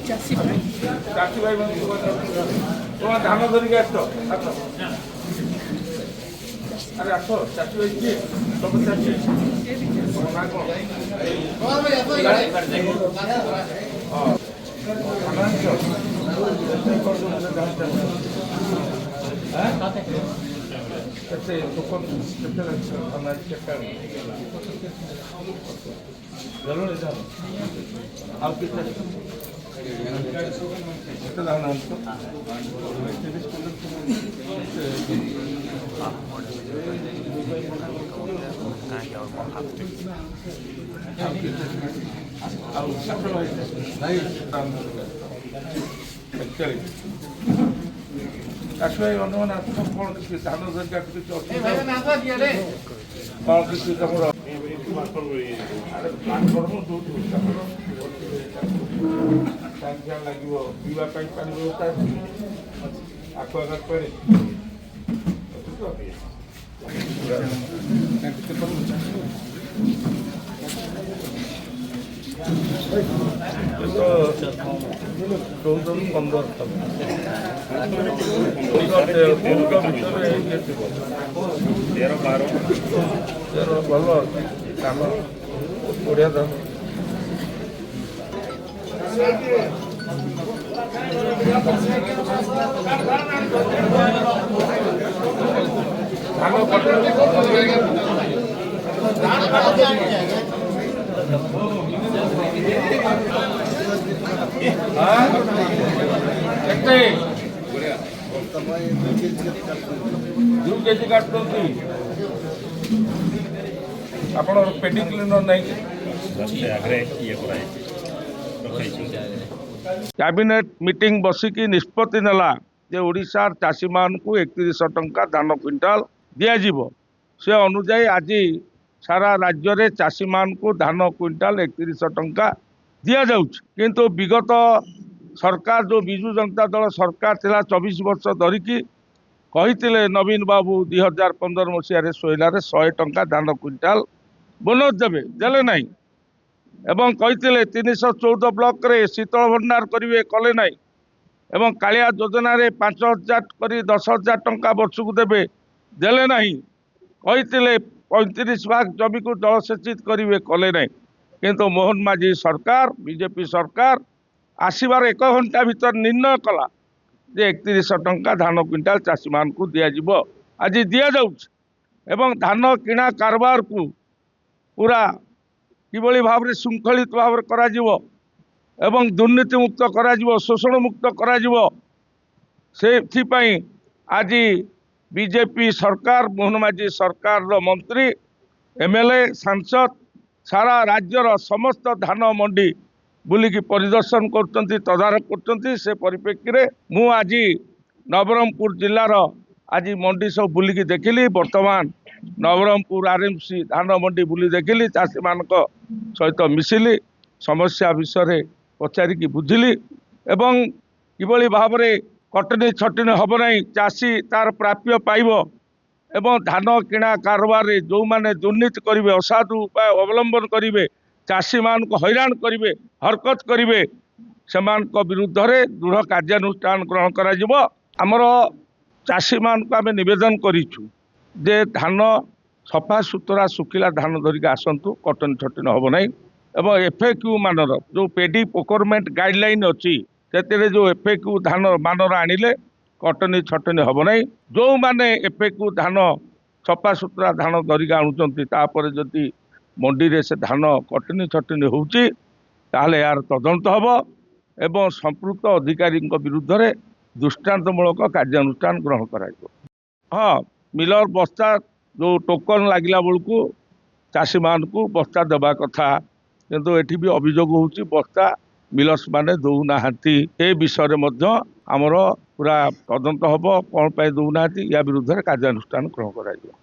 चाषी भाई तुम्हार धान धरिक आस अरे आस चाषी भाई किए सब चाषी ना कौन चाषी अनुमान कौन किसी धान धरिका किसी कौन किसी तुम लगे पीवाई पानी व्यवस्था आक्वागार्ड पानी चौदह रु 15 भल काम बढ़िया धान दु केजी काटुं आप पेडी क्लीनर नहीं कैबिनेट मीटिंग बसिकी निष्पत्ति नेला जे ओडिशार चाषी मान को 3100 टंका धान क्विंटाल दिज्व से अनुजाई आज सारा राज्य में चाषी मान को धान क्विंटाल 3100 टंका दि जाउछ किंतु विगत सरकार जो विजु जनता दल सरकार थिला 24 वर्ष धरिकी कही नवीन बाबू 2015 मसीह शोलार 100 टंका धान क्विंटाल बोनस देवे देले नहीं एवं कही 314 ब्लॉक रे शीतल भंडार करेंगे कले नहीं एवं कालिया योजना रे 5000 कर 10,000 टंका वर्ष को देवे देले नहीं कही 35 भाग जमी को जलसेचित करेंगे कले नहीं किंतु मोहन माझी सरकार बीजेपी सरकार आसबार 1 घंटा भीतर निर्णय कला जे 3100 टंका धान क्विंटाल चाषी मान को दिज्व आज दि जाउछ एवं धान किणा कारबार को पूरा किभली भाव में श्रृंखलित भाव करा एवं दुर्नीति मुक्त करा शोषण मुक्त करा से आज बीजेपी सरकार मोहन माझी सरकार मंत्री एमएलए सांसद सारा राज्यर समस्त धान मंडी बुलिकी परिदर्शन कर तदारख कर परिप्रेक्षी में मु आज नवरंगपुर जिलार आज मंडी सब बुलिकी देखिली वर्तमान नवरंगपुर आरएमसी धान मंडी बुली देखिली चाषी मान सहित मिसिली समस्या विषय पचारिकी बुझिली एवं किभली भाव में कटनी छटनी हम नहीं चाषी तार प्राप्य पाइब एवं धान किणा कारबार जो माने दुर्नीति करेंगे असाधु उपाय अवलंबन करेंगे चाषी मान को हैरान करेंगे हरकत करेंगे से विरुद्ध में दृढ़ कार्यानुष्ठान ग्रहण कर चाषी मान को आम नवेदन करूँ जे धान सफा सुतरा सुखिला धान धरिक आसतु कटनी छटनी हम नहीं एवं एफएक्यू मानर जो पेडी प्रोक्योरमेंट गाइडलाइन अच्छी से जो एफएक्यू धान मानर आनिले कटनी छटनी हम नहीं जो माने एफएक्यू धान सफा सुतरा धान धरिक आणुचंती जदि मंडी रे से धान कटनी छटनी होउची ताहले यार तदंत हम एवं संपृक्त अधिकारी विरुद्ध में दृष्टांतमूलक कार्यानुष्ठान ग्रहण कर हाँ मिलर बस्ता जो टोकन लगिला बेलू चाषी मान को बस्ता देवा कथा କିନ୍ତୁ ଏଠି ବି ଅଭିଯୋଗ ହେଉଛି ବସ୍ତା ମିଲର୍ସ ମାନେ ଦେଉନାହାନ୍ତି। ଏ ବିଷୟରେ ମଧ୍ୟ ଆମର ପୁରା ତଦନ୍ତ ହେବ, କ'ଣ ପାଇଁ ଦେଉନାହାନ୍ତି, ୟା ବିରୁଦ୍ଧରେ କାର୍ଯ୍ୟାନୁଷ୍ଠାନ ଗ୍ରହଣ କରାଯିବ।